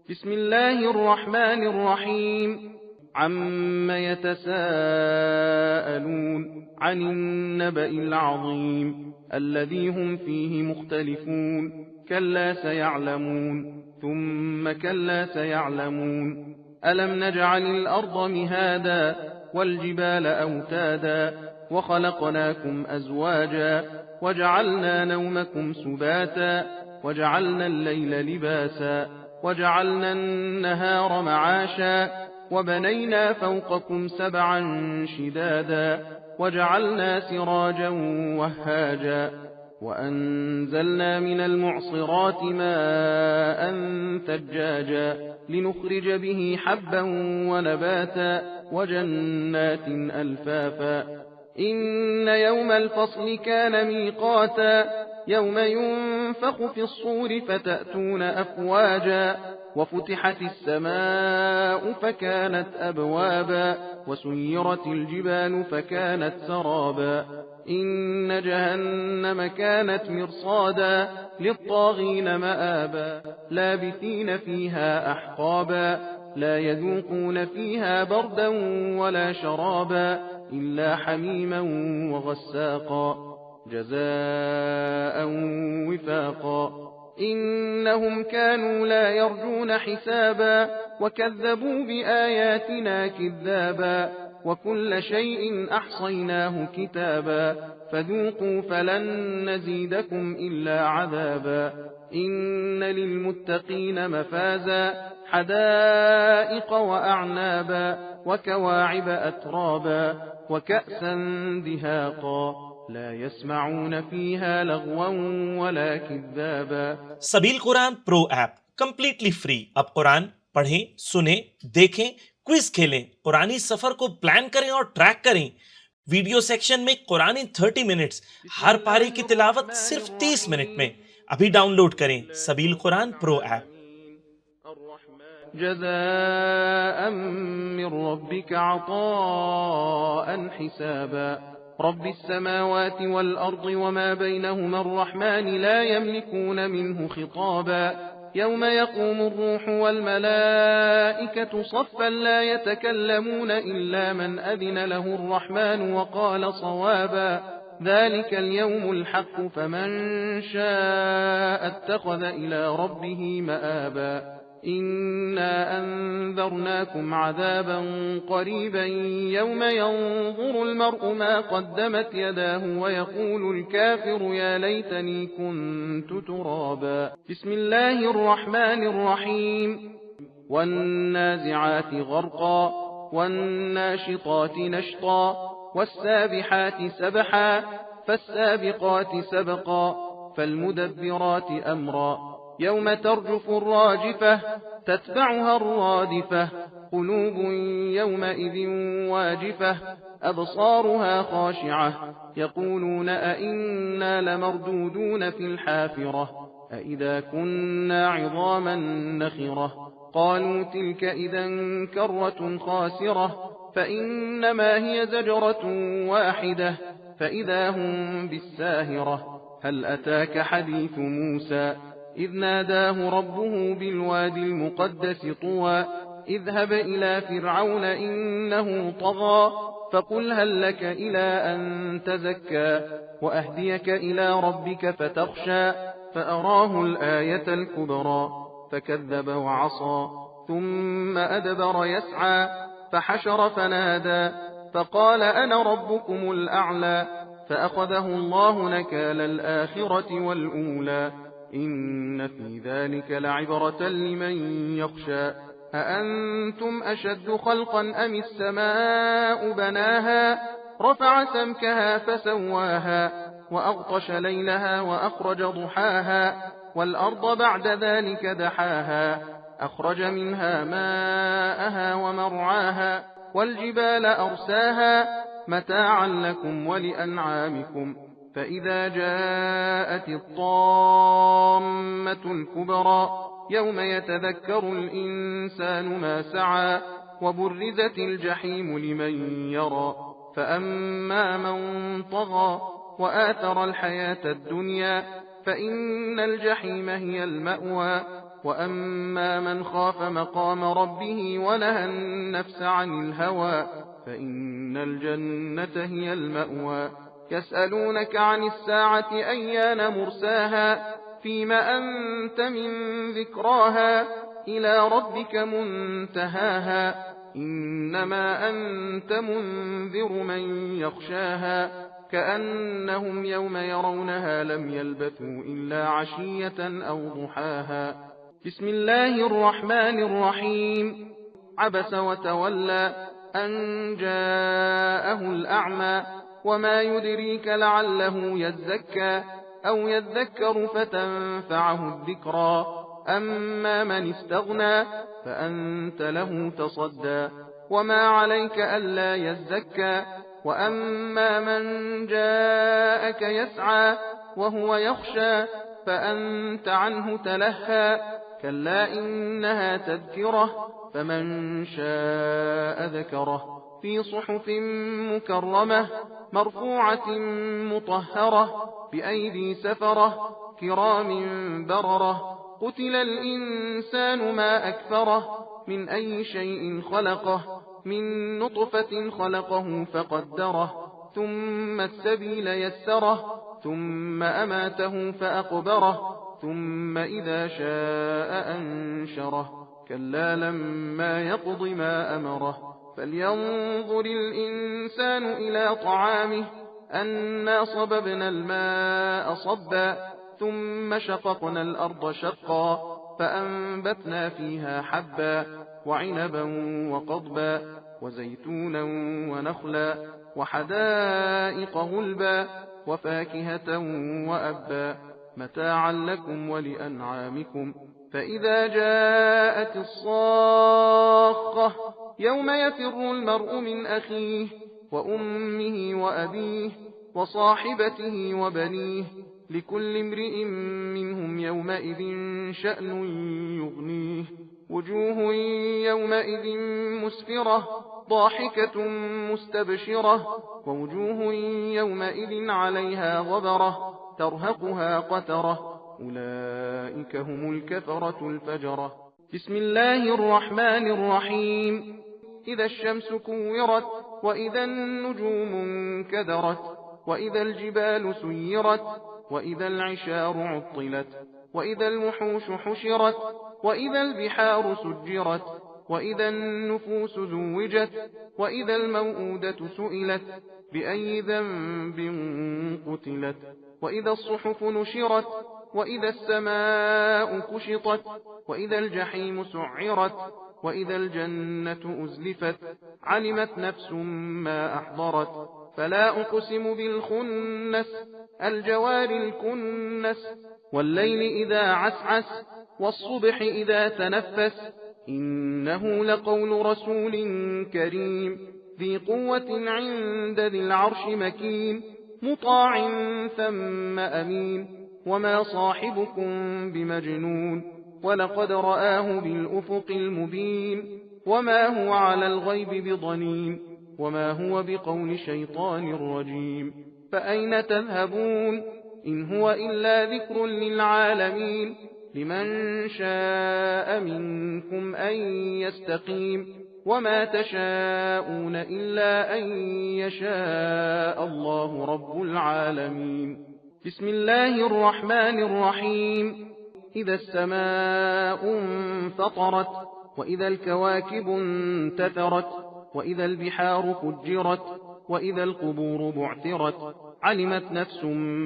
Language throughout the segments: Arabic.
بسم الله الرحمن الرحيم. عم يتساءلون عن النبأ العظيم الذي هم فيه مختلفون. كلا سيعلمون ثم كلا سيعلمون. ألم نجعل الأرض مهادا والجبال أوتادا وخلقناكم أزواجا وجعلنا نومكم سباتا وجعلنا الليل لباسا وجعلنا النهار معاشا وبنينا فوقكم سبعا شدادا وجعلنا سراجا وهاجا وأنزلنا من المعصرات ماء ثجاجا لنخرج به حبا ونباتا وجنات ألفافا. إن يوم الفصل كان ميقاتا يوم ينفخ في الصور فتأتون أفواجا وفتحت السماء فكانت أبوابا وسيرت الجبال فكانت سرابا. إن جهنم كانت مرصادا للطاغين مآبا لابثين فيها أحقابا لا يذوقون فيها بردا ولا شرابا إلا حميما وغساقا جزاء وفاقا. إنهم كانوا لا يرجون حسابا وكذبوا بآياتنا كذابا وكل شيء أحصيناه كتابا فذوقوا فلن نزيدكم إلا عذابا. إن للمتقين مفازا حدائق وأعنابا وكواعب أترابا وكأسا دهاقا لا يسمعون فيها لغوا ولا كذابا. सबील Quran pro app completely free. अब कुरान पढ़ें, सुने, देखें, क्विज खेलें, कुरानी सफर को प्लान करें और ट्रैक करें। वीडियो सेक्शन में कुरानी 30 मिनट्स, हर पारी की तिलावत सिर्फ 30 मिनट में। अभी डाउनलोड करें सबील कुरान प्रो ऐप। جزاء من ربك عطاء حسابا. رب السماوات والأرض وما بينهما الرحمن لا يملكون منه خطابا. يوم يقوم الروح والملائكة صفا لا يتكلمون إلا من أذن له الرحمن وقال صوابا. ذلك اليوم الحق فمن شاء اتخذ إلى ربه مآبا. إنا أنذرناكم عذابا قريبا يوم ينظر المرء ما قدمت يداه ويقول الكافر يا ليتني كنت ترابا. بسم الله الرحمن الرحيم. والنازعات غرقا والناشطات نشطا والسابحات سبحا فالسابقات سبقا فالمدبرات أمرا. يوم ترجف الراجفة تتبعها الرادفة قلوب يومئذ واجفة أبصارها خاشعة يقولون أئنا لمردودون في الحافرة أئذا كنا عظاما نخرة. قالوا تلك إذا كرة خاسرة فإنما هي زجرة واحدة فإذا هم بالساهرة. هل أتاك حديث موسى إذ ناداه ربه بالوادي المقدس طوى اذهب إلى فرعون إنه طغى فقل هل لك إلى أن تزكى وأهديك إلى ربك فتخشى. فأراه الآية الكبرى فكذب وعصى ثم أدبر يسعى فحشر فنادى فقال أنا ربكم الأعلى. فأخذه الله نكال الآخرة والأولى. إن في ذلك لعبرة لمن يخشى. أأنتم أشد خلقا أم السماء بناها رفع سمكها فسواها وأغطش ليلها وأخرج ضحاها والأرض بعد ذلك دحاها أخرج منها ماءها ومرعاها والجبال أرساها متاعا لكم ولأنعامكم. فإذا جاءت الطامة الكبرى يوم يتذكر الإنسان ما سعى وبرزت الجحيم لمن يرى. فأما من طغى وآثر الحياة الدنيا فإن الجحيم هي المأوى. وأما من خاف مقام ربه ونهى النفس عن الهوى فإن الجنة هي المأوى يسألونك عن الساعة أيان مرساها فيم أنت من ذكراها إلى ربك منتهاها إنما أنت منذر من يخشاها كأنهم يوم يرونها لم يلبثوا إلا عشية أو ضحاها بسم الله الرحمن الرحيم عبس وتولى أن جاءه الأعمى وما يدريك لعله يزكى أو يذكر فتنفعه الذكرى أما من استغنى فأنت له تصدى وما عليك ألا يزكى وأما من جاءك يسعى وهو يخشى فأنت عنه تلهى كلا إنها تذكرة فمن شاء ذكره في صحف مكرمة مرفوعة مطهرة بأيدي سفرة كرام بررة قتل الإنسان ما أكفره من أي شيء خلقه من نطفة خلقه فقدره ثم السبيل يسره ثم أماته فأقبره ثم إذا شاء أنشره كلا لما يقض ما أمره فلينظر الإنسان إلى طعامه أنا صببنا الماء صبا ثم شققنا الأرض شقا فأنبتنا فيها حبا وعنبا وقضبا وزيتونا ونخلا وحدائق غلبا وفاكهة وأبا متاعا لكم ولأنعامكم فإذا جاءت الصاخة يوم يفر المرء من أخيه وأمه وأبيه وصاحبته وبنيه لكل امرئ منهم يومئذ شأن يغنيه وجوه يومئذ مسفرة ضاحكة مستبشرة ووجوه يومئذ عليها غبرة ترهقها قترة أولئك هم الكفرة الفجرة بسم الله الرحمن الرحيم إذا الشمس كورت وإذا النجوم انكدرت وإذا الجبال سيرت وإذا العشار عطلت وإذا الوحوش حشرت وإذا البحار سجرت وإذا النفوس زوجت وإذا الموءودة سئلت بأي ذنب قتلت وإذا الصحف نشرت وإذا السماء كشطت وإذا الجحيم سعرت وإذا الجنة أزلفت علمت نفس ما أحضرت فلا أقسم بالخنس الجوار الكنس والليل إذا عسعس والصبح إذا تنفس إنه لقول رسول كريم ذي قوة عند ذي العرش مكين مطاع ثم أمين وما صاحبكم بمجنون ولقد رآه بالأفق المبين وما هو على الغيب بضنين وما هو بقول شيطان رجيم فأين تذهبون إن هو إلا ذكر للعالمين لمن شاء منكم أن يستقيم وما تشاءون إلا أن يشاء الله رب العالمين بسم الله الرحمن الرحيم إذا السماء انفطرت وإذا الكواكب انتثرت وإذا البحار فجرت وإذا القبور بعثرت علمت نفس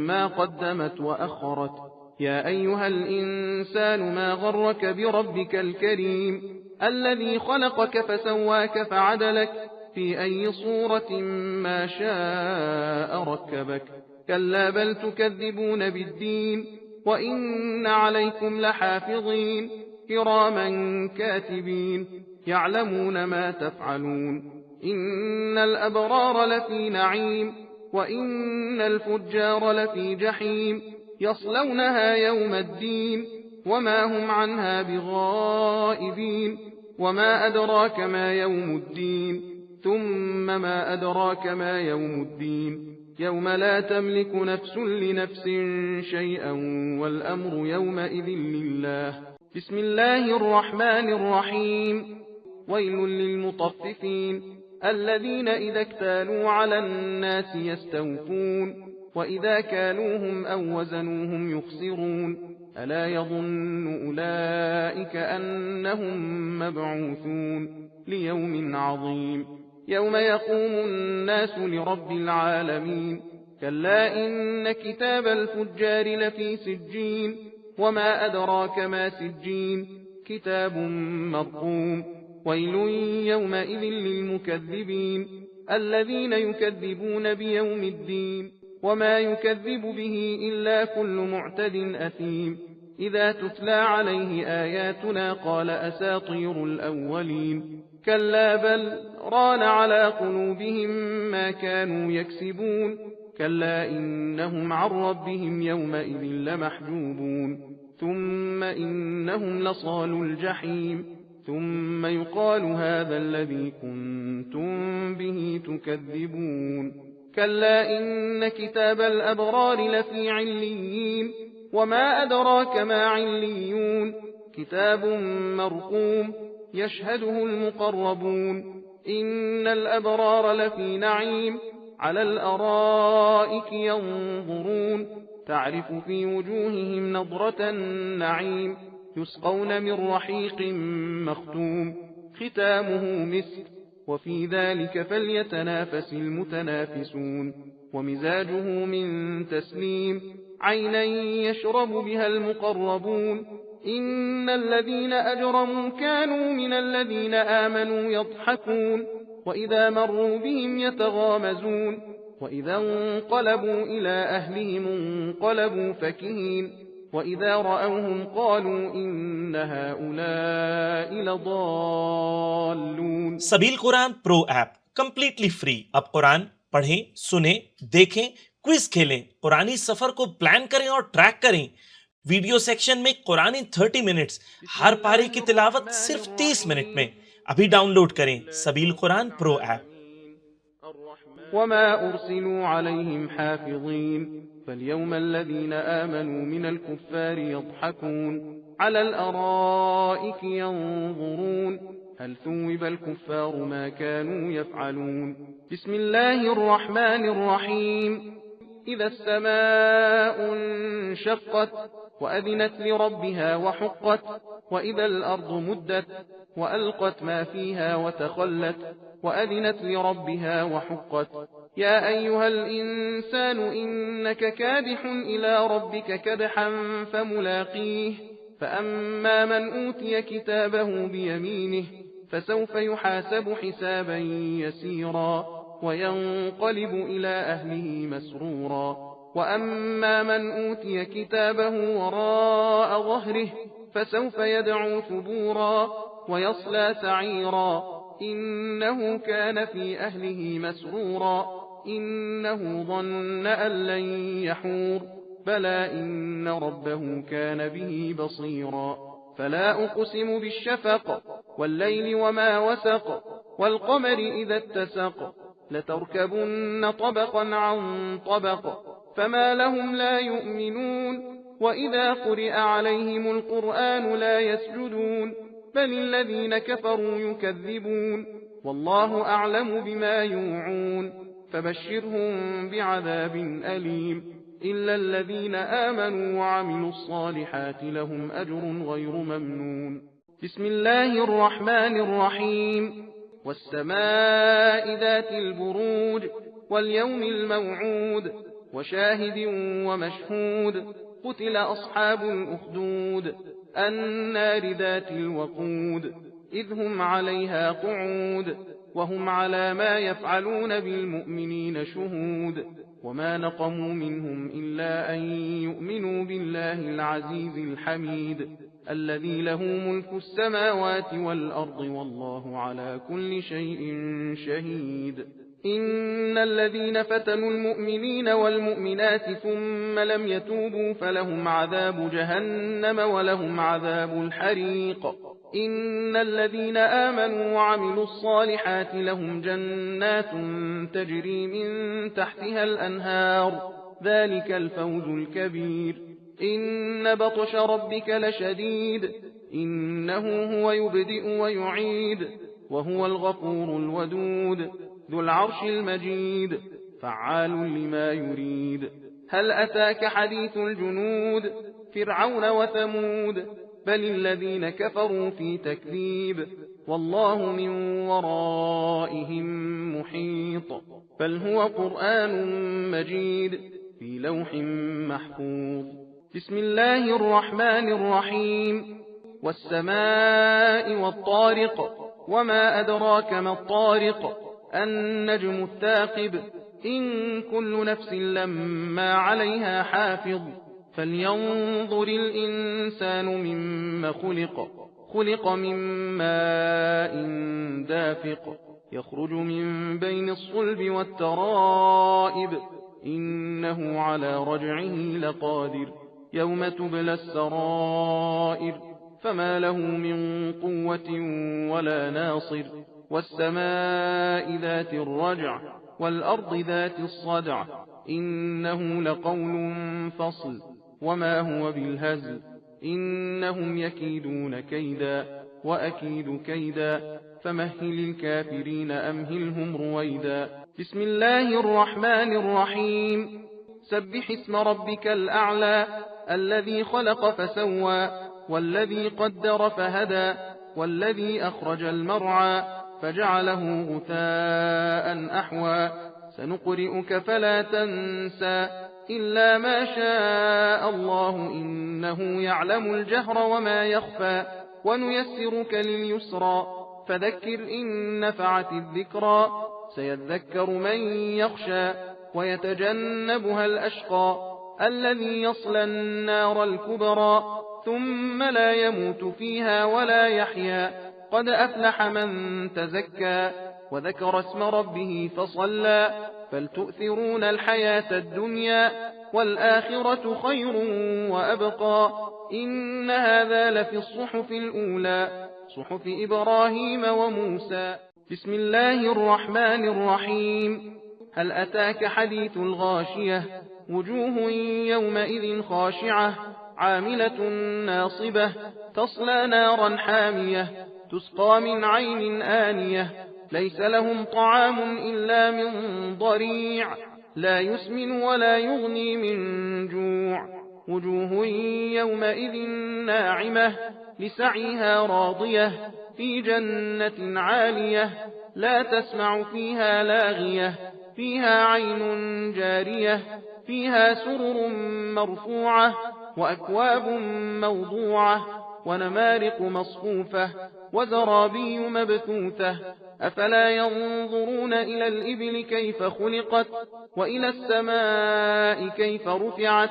ما قدمت وأخرت يا أيها الإنسان ما غرك بربك الكريم الذي خلقك فسواك فعدلك في أي صورة ما شاء ركبك كلا بل تكذبون بالدين وإن عليكم لحافظين كراما كاتبين يعلمون ما تفعلون إن الأبرار لفي نعيم وإن الفجار لفي جحيم يصلونها يوم الدين وما هم عنها بغائبين وما أدراك ما يوم الدين ثم ما أدراك ما يوم الدين يوم لا تملك نفس لنفس شيئا والأمر يومئذ لله بسم الله الرحمن الرحيم. ويل للمطففين الذين إذا اكتالوا على الناس يستوفون وإذا كالوهم أو وزنوهم يخسرون ألا يظن أولئك أنهم مبعوثون ليوم عظيم يوم يقوم الناس لرب العالمين كلا إن كتاب الفجار لفي سجين وما أدراك ما سجين كتاب مرقوم ويل يومئذ للمكذبين الذين يكذبون بيوم الدين وما يكذب به إلا كل معتد أثيم إذا تتلى عليه آياتنا قال أساطير الأولين كلا بل ران على قلوبهم ما كانوا يكسبون كلا إنهم عن ربهم يومئذ لمحجوبون ثم إنهم لصالوا الجحيم ثم يقال هذا الذي كنتم به تكذبون كلا إن كتاب الأبرار لفي عليين وما أدراك ما عليون كتاب مرقوم يشهده المقربون إن الأبرار لفي نعيم على الأرائك ينظرون تعرف في وجوههم نضرة النعيم يسقون من رحيق مختوم ختامه مسك وفي ذلك فليتنافس المتنافسون ومزاجه من تسنيم عينا يشرب بها المقربون إن الذين أجرموا كانوا من الذين آمنوا يضحكون وإذا مروا بهم يتغامزون وإذا انقلبوا إلى أهلهم انقلبوا فكهين وإذا رأوهم قالوا إن هؤلاء لضالون. सबील Quran pro app completely free. अब कुरान पढ़ें, सुने, देखें, क्विज खेलें, कुरानी सफर को प्लान करें और ट्रैक करें। वीडियो सेक्शन में कुरानी 30 मिनट्स, हर पारी की तिलावत सिर्फ 30 मिनट में। अभी डाउनलोड करें सबील कुरान प्रो ऐप। وما أرسلوا عليهم حافظين فاليوم الذين آمنوا من الكفار يضحكون على الأرائك ينظرون هل ثوب الكفار ما كانوا يفعلون. بسم الله الرحمن الرحيم. إذا السماء انشقت وأذنت لربها وحقت وإذا الأرض مدت وألقت ما فيها وتخلت وأذنت لربها وحقت يا أيها الإنسان إنك كادح إلى ربك كدحا فملاقيه فأما من أوتي كتابه بيمينه فسوف يحاسب حسابا يسيرا وينقلب إلى أهله مسرورا وأما من أوتي كتابه وراء ظهره فسوف يدعو ثبورا ويصلى سعيرا إنه كان في أهله مسرورا إنه ظن أن لن يحور بلى إن ربه كان به بصيرا. فلا أقسم بالشفق والليل وما وسق والقمر إذا اتسق لتركبن طبقا عن طبق فما لهم لا يؤمنون وإذا قرئ عليهم القرآن لا يسجدون بل الذين كفروا يكذبون والله أعلم بما يوعون فبشرهم بعذاب أليم إلا الذين آمنوا وعملوا الصالحات لهم أجر غير ممنون. بسم الله الرحمن الرحيم. والسماء ذات البروج واليوم الموعود وشاهد ومشهود قتل أصحاب الأخدود النار ذات الوقود إذ هم عليها قعود وهم على ما يفعلون بالمؤمنين شهود وما نقموا منهم إلا أن يؤمنوا بالله العزيز الحميد الذي له ملك السماوات والأرض والله على كل شيء شهيد. إن الذين فتنوا المؤمنين والمؤمنات ثم لم يتوبوا فلهم عذاب جهنم ولهم عذاب الحريق. إن الذين آمنوا وعملوا الصالحات لهم جنات تجري من تحتها الأنهار ذلك الفوز الكبير. إن بطش ربك لشديد إنه هو يبدئ ويعيد وهو الغفور الودود ذو العرش المجيد فعال لما يريد. هل أتاك حديث الجنود فرعون وثمود بل الذين كفروا في تكذيب والله من ورائهم محيط. بل هو قرآن مجيد في لوح محفوظ. بسم الله الرحمن الرحيم والسماء والطارق وما أدراك ما الطارق النجم الثاقب إن كل نفس لما عليها حافظ. فلينظر الإنسان مما خلق خلق من ماء دافق يخرج من بين الصلب والترائب إنه على رجعه لقادر يوم تبلى السرائر فما له من قوة ولا ناصر. والسماء ذات الرجع والأرض ذات الصدع إنه لقول فصل وما هو بالهزل إنهم يكيدون كيدا وأكيد كيدا فمهل الكافرين أمهلهم رويدا. بسم الله الرحمن الرحيم سبح اسم ربك الأعلى الذي خلق فسوى والذي قدر فهدى والذي أخرج المرعى فجعله غثاء أحوى. سنقرئك فلا تنسى إلا ما شاء الله إنه يعلم الجهر وما يخفى. ونيسرك لليسرى فذكر إن نفعت الذكرى سيذكر من يخشى ويتجنبها الأشقى الذي يصلى النار الكبرى ثم لا يموت فيها ولا يحيا. قد أفلح من تزكى وذكر اسم ربه فصلى بل تؤثرون الحياة الدنيا والآخرة خير وأبقى. إن هذا لفي الصحف الأولى صحف إبراهيم وموسى. بسم الله الرحمن الرحيم هل أتاك حديث الغاشية وجوه يومئذ خاشعة عاملة ناصبة تصلى نارا حامية تسقى من عين آنية ليس لهم طعام إلا من ضريع لا يسمن ولا يغني من جوع. وجوه يومئذ ناعمة لسعيها راضية في جنة عالية لا تسمع فيها لاغية فيها عين جارية فيها سرر مرفوعة وأكواب موضوعة ونمارق مصفوفة وزرابي مبثوثة. أفلا ينظرون إلى الإبل كيف خلقت وإلى السماء كيف رفعت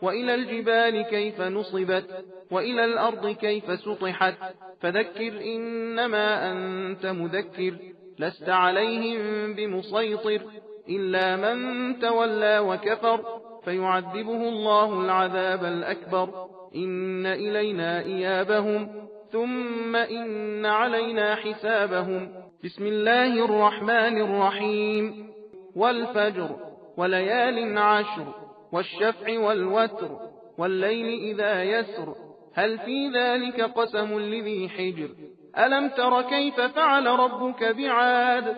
وإلى الجبال كيف نصبت وإلى الأرض كيف سطحت. فذكر إنما أنت مذكر لست عليهم بمسيطر إلا من تولى وكفر فيعذبه الله العذاب الأكبر. إن إلينا إيابهم ثم إن علينا حسابهم. بسم الله الرحمن الرحيم والفجر وليال عشر والشفع والوتر والليل إذا يسر هل في ذلك قسم لذي حجر. ألم تر كيف فعل ربك بعاد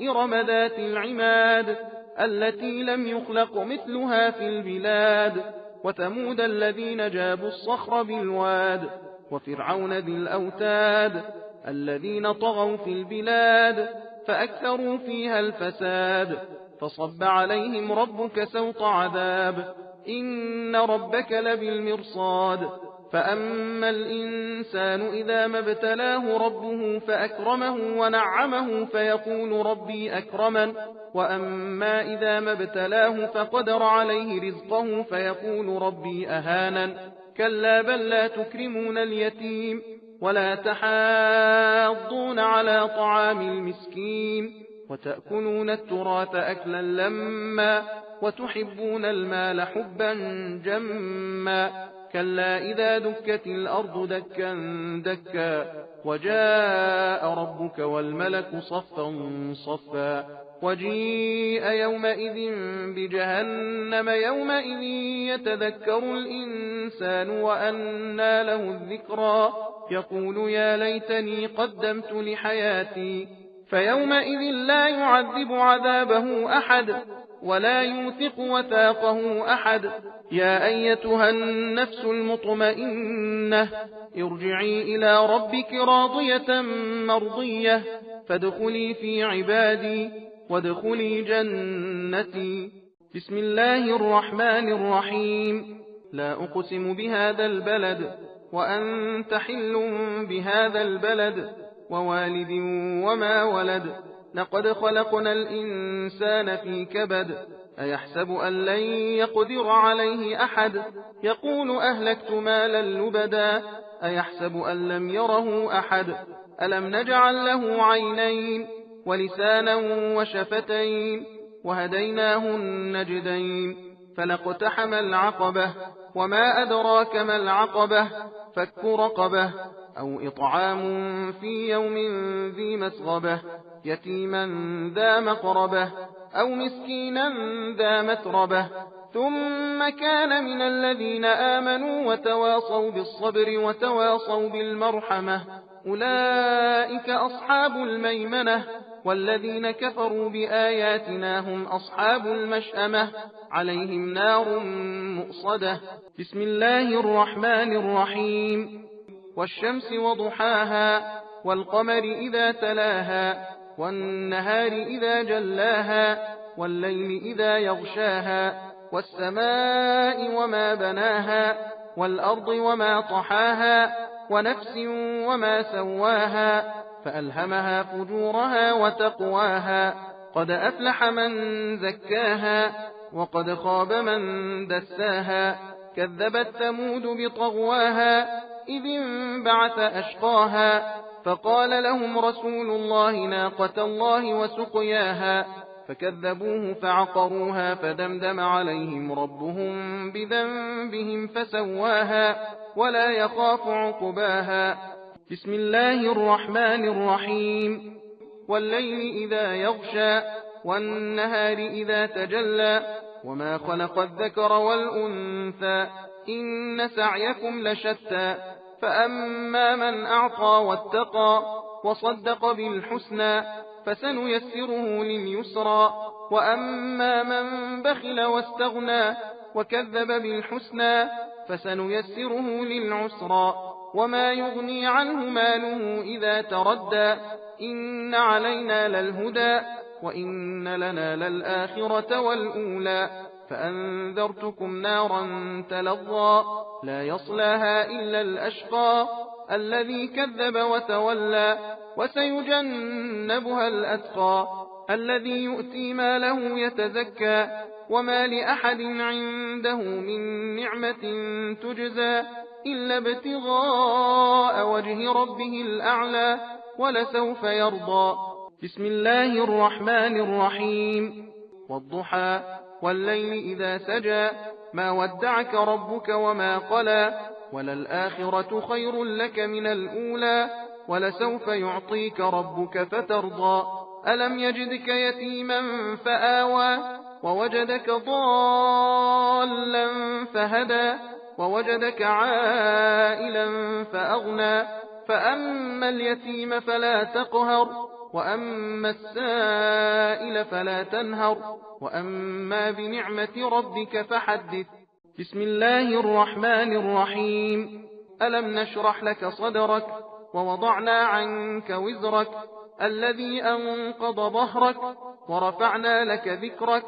إرم ذات العماد التي لم يخلق مثلها في البلاد. وثمود الذين جابوا الصخر بالواد وفرعون ذي الأوتاد الذين طغوا في البلاد فأكثروا فيها الفساد. فصب عليهم ربك سوط عذاب إن ربك لبالمرصاد. فأما الإنسان إذا ما ابتلاه ربه فأكرمه ونعمه فيقول ربي أكرمن. وأما إذا ما ابتلاه فقدر عليه رزقه فيقول ربي أهانن. كلا بل لا تكرمون اليتيم ولا تحاضون على طعام المسكين وتأكلون التراث أكلا لما وتحبون المال حبا جما. كلا إذا دكت الأرض دكا دكا وجاء ربك والملك صفا صفا وجيء يومئذ بجهنم يومئذ يتذكر الإنسان وأنى له الذكرى يقول يا ليتني قدمت لحياتي. فيومئذ لا يعذب عذابه أحد ولا يوثق وثاقه أحد. يا أيتها النفس المطمئنة ارجعي إلى ربك راضية مرضية فادخلي في عبادي وادخلي جنتي. بسم الله الرحمن الرحيم. لا أقسم بهذا البلد وأنت حل بهذا البلد ووالد وما ولد. لقد خلقنا الإنسان في كبد. أيحسب أن لن يقدر عليه أحد. يقول أهلكت مالا لبدا. أيحسب أن لم يره أحد. ألم نجعل له عينين ولسانا وشفتين وهديناه النجدين. فلاقتحم العقبة وما أدراك ما العقبة. فك رقبة أو إطعام في يوم ذي مسغبة يتيما ذا مقربة أو مسكينا ذا متربة. ثم كان من الذين آمنوا وتواصوا بالصبر وتواصوا بالمرحمة أولئك أصحاب الميمنة. والذين كفروا بآياتنا هم أصحاب المشأمة عليهم نار مؤصدة. بسم الله الرحمن الرحيم. والشمس وضحاها والقمر إذا تلاها والنهار إذا جلاها والليل إذا يغشاها والسماء وما بناها والأرض وما طحاها ونفس وما سواها فألهمها فجورها وتقواها. قد أفلح من زكاها وقد خاب من دساها. كذبت ثمود بطغواها إذ انبعث أشقاها فقال لهم رسول الله ناقة الله وسقياها فكذبوه فعقروها فدمدم عليهم ربهم بذنبهم فسواها ولا يخاف عقباها. بسم الله الرحمن الرحيم. والليل إذا يغشى والنهار إذا تجلى وما خلق الذكر والأنثى إن سعيكم لشتى. فأما من أعطى واتقى وصدق بالحسنى فسنيسره لليسرى. وأما من بخل واستغنى وكذب بالحسنى فسنيسره للعسرى. وما يغني عنه ماله إذا تردى. إن علينا للهدى وإن لنا للآخرة والأولى. فأنذرتكم نارا تلظى لا يصلاها إلا الأشقى الذي كذب وتولى. وسيجنبها الأتقى الذي يؤتي ماله يتزكى. وما لأحد عنده من نعمة تجزى إلا ابتغاء وجه ربه الأعلى ولسوف يرضى. بسم الله الرحمن الرحيم. والضحى والليل إذا سجى ما ودعك ربك وما قلى. وللآخرة خير لك من الأولى ولسوف يعطيك ربك فترضى. ألم يجدك يتيما فآوى ووجدك ضالا فهدى ووجدك عائلا فأغنى. فأما اليتيم فلا تقهر وأما السائل فلا تنهر وأما بنعمة ربك فحدث. بسم الله الرحمن الرحيم. ألم نشرح لك صدرك ووضعنا عنك وزرك الذي أنقض ظهرك ورفعنا لك ذكرك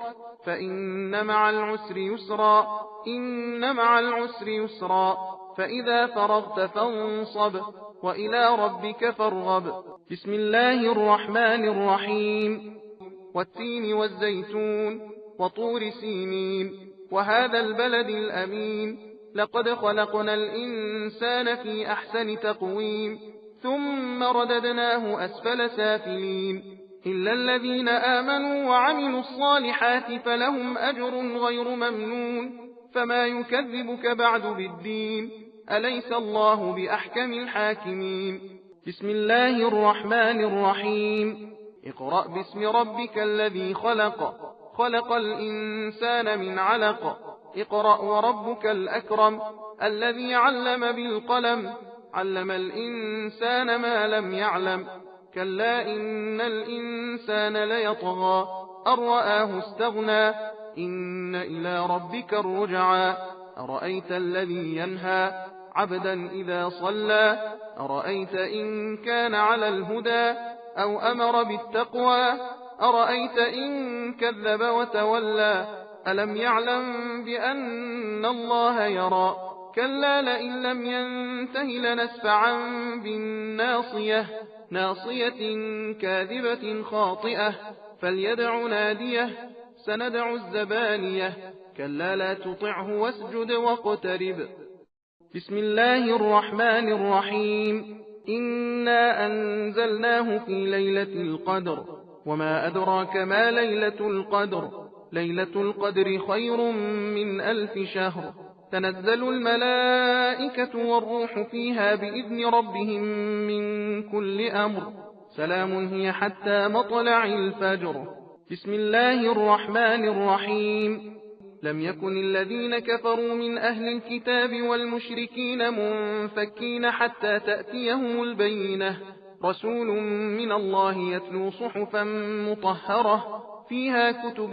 فإن مع العسر يسرا. إن مع العسر يسرا. فإذا فرغت فانصب وإلى ربك فارغب. بسم الله الرحمن الرحيم. والتين والزيتون وطور سينين وهذا البلد الأمين. لقد خلقنا الإنسان في أحسن تقويم ثم رددناه أسفل سافلين. إلا الذين آمنوا وعملوا الصالحات فلهم أجر غير ممنون. فما يكذبك بعد بالدين أليس الله بأحكم الحاكمين. بسم الله الرحمن الرحيم. اقرأ باسم ربك الذي خلق. خلق الإنسان من علق. اقرأ وربك الأكرم الذي علم بالقلم علم الإنسان ما لم يعلم كلا إن الإنسان ليطغى أن رآه استغنى إن إلى ربك الرجعى أرأيت الذي ينهى عبدا إذا صلى أرأيت إن كان على الهدى أو أمر بالتقوى أرأيت إن كذب وتولى ألم يعلم بأن الله يرى كلا لئن لم ينته لنسفعا بالناصية ناصية كاذبة خاطئة فليدع ناديه سندع الزبانية كلا لا تطعه واسجد واقترب بسم الله الرحمن الرحيم إنا أنزلناه في ليلة القدر وما أدراك ما ليلة القدر ليلة القدر خير من 1000 شهر تنزل الملائكة والروح فيها بإذن ربهم من كل أمر سلام هي حتى مطلع الفجر بسم الله الرحمن الرحيم لم يكن الذين كفروا من أهل الكتاب والمشركين منفكين حتى تأتيهم البينة رسول من الله يتلو صحفا مطهرة فيها كتب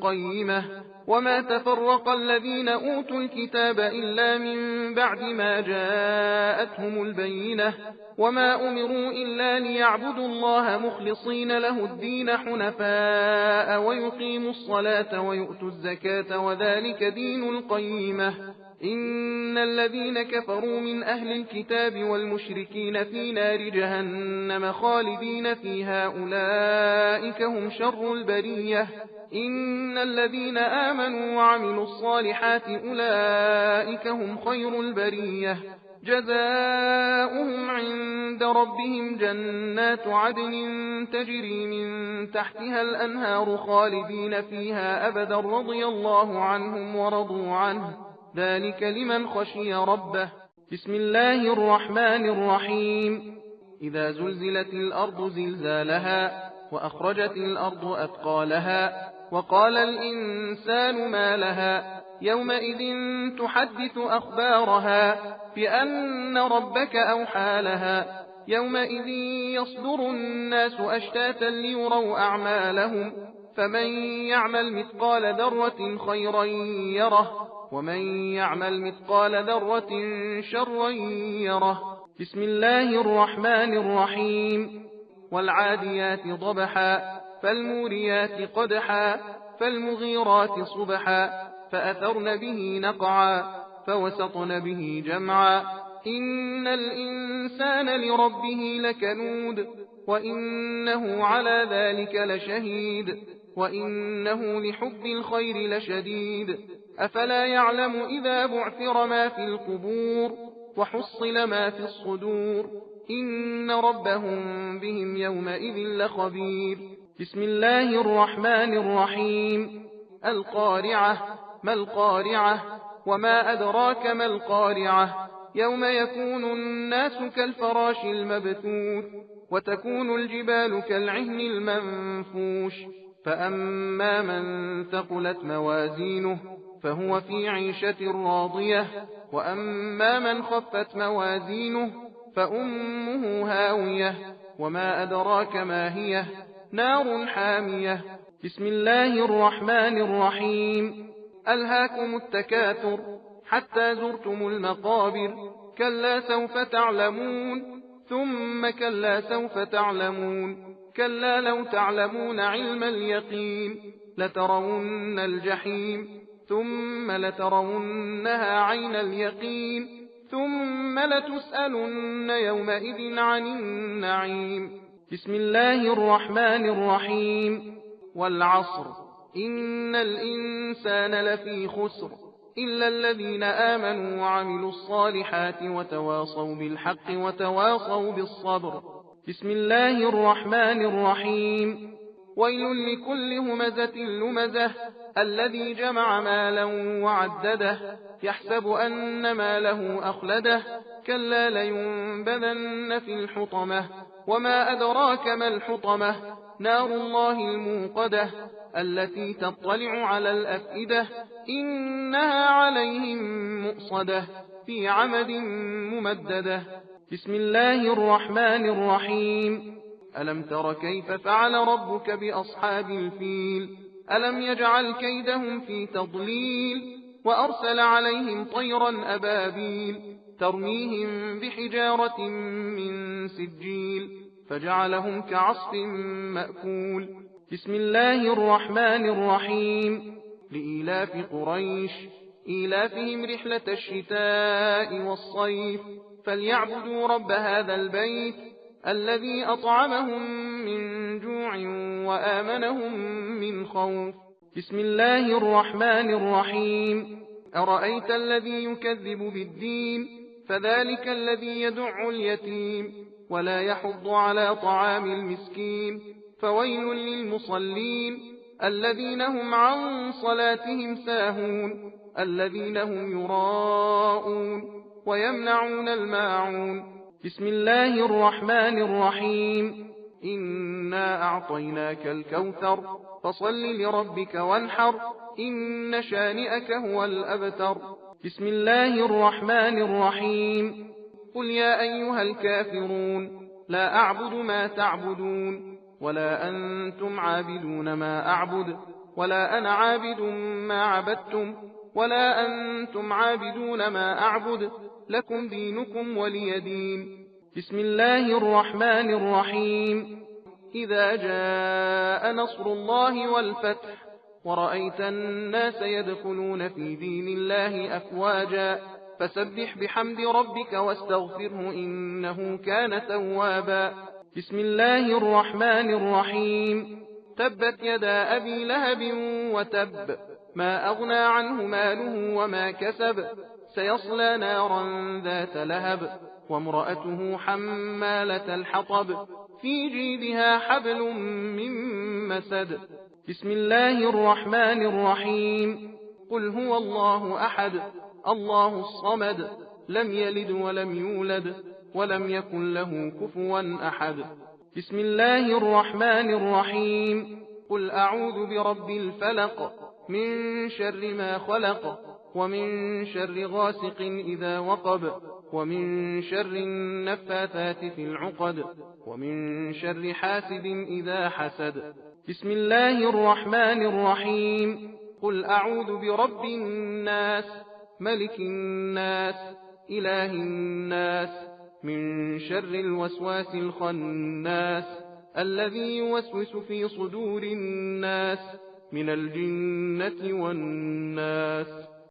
قيمة وما تفرق الذين أوتوا الكتاب إلا من بعد ما جاءتهم البينة وما أمروا إلا ليعبدوا الله مخلصين له الدين حنفاء ويقيموا الصلاة ويؤتوا الزكاة وذلك دين القيمة إن الذين كفروا من أهل الكتاب والمشركين في نار جهنم خالدين فيها أولئك هم شر البرية إن الذين آمنوا وعملوا الصالحات أولئك هم خير البرية جزاؤهم عند ربهم جنات عدن تجري من تحتها الأنهار خالدين فيها أبدا رضي الله عنهم ورضوا عنه ذلك لمن خشي ربه بسم الله الرحمن الرحيم إذا زلزلت الأرض زلزالها وأخرجت الأرض أثقالها وقال الإنسان ما لها يومئذ تحدث أخبارها بأن ربك أوحى لها يومئذ يصدر الناس أشتاتا ليروا أعمالهم فمن يعمل مثقال ذرة خيرا يره ومن يعمل مثقال ذرة شرا يره بسم الله الرحمن الرحيم والعاديات ضبحا فالموريات قدحا فالمغيرات صبحا فأثرن به نقعا فوسطن به جمعا إن الإنسان لربه لكنود وإنه على ذلك لشهيد وإنه لحب الخير لشديد أفلا يعلم إذا بعثر ما في القبور وحصل ما في الصدور إن ربهم بهم يومئذ لخبير بسم الله الرحمن الرحيم القارعة ما القارعة وما أدراك ما القارعة يوم يكون الناس كالفراش المبثوث وتكون الجبال كالعهن المنفوش فأما من ثقلت موازينه فهو في عيشة راضية وأما من خفت موازينه فأمه هاوية وما أدراك ما هي نار حامية بسم الله الرحمن الرحيم ألهاكم التكاثر حتى زرتم المقابر كلا سوف تعلمون ثم كلا سوف تعلمون كلا لو تعلمون علم اليقين لترون الجحيم ثم لترونها عين اليقين ثم لتسألن يومئذ عن النعيم بسم الله الرحمن الرحيم والعصر إن الإنسان لفي خسر إلا الذين آمنوا وعملوا الصالحات وتواصوا بالحق وتواصوا بالصبر بسم الله الرحمن الرحيم ويل لكل همزة لمزة الذي جمع مالا وعدده يحسب أن ماله أخلده كلا لينبذن في الحطمة وما أدراك ما الحطمة نار الله الموقدة التي تطلع على الأفئدة إنها عليهم مؤصدة في عمد ممددة. بسم الله الرحمن الرحيم. ألم تر كيف فعل ربك بأصحاب الفيل ألم يجعل كيدهم في تضليل وأرسل عليهم طيرا أبابيل ترميهم بحجارة من سجيل فجعلهم كعصف مأكول. بسم الله الرحمن الرحيم. لإيلاف قريش إيلافهم رحلة الشتاء والصيف فليعبدوا رب هذا البيت الذي أطعمهم من جوع وآمنهم من خوف. بسم الله الرحمن الرحيم. أرأيت الذي يكذب بالدين فذلك الذي يدع اليتيم ولا يحض على طعام المسكين فويل للمصلين الذين هم عن صلاتهم ساهون الذين هم يراءون ويمنعون الماعون. بسم الله الرحمن الرحيم. إنا أعطيناك الكوثر فصل لربك وانحر إن شانئك هو الأبتر. بسم الله الرحمن الرحيم. قل يا أيها الكافرون لا أعبد ما تعبدون ولا أنتم عابدون ما أعبد ولا أنا عابد ما عبدتم ولا أنتم عابدون ما أعبد لكم دينكم ولي دين. بسم الله الرحمن الرحيم. إذا جاء نصر الله والفتح ورأيت الناس يدخلون في دين الله أفواجا فسبح بحمد ربك واستغفره إنه كان توابا. بسم الله الرحمن الرحيم. تبت يدا أبي لهب وتب ما أغنى عنه ماله وما كسب سيصلى نارا ذات لهب وامرأته حمالة الحطب في جيدها حبل من مسد. بسم الله الرحمن الرحيم. قل هو الله أحد الله الصمد لم يلد ولم يولد ولم يكن له كفوا أحد. بسم الله الرحمن الرحيم. قل أعوذ برب الفلق من شر ما خلق ومن شر غاسق إذا وقب ومن شر النفاثات في العقد ومن شر حاسد إذا حسد. بسم الله الرحمن الرحيم. قل أعوذ برب الناس ملك الناس إله الناس من شر الوسواس الخناس الذي يوسوس في صدور الناس من الجنة والناس.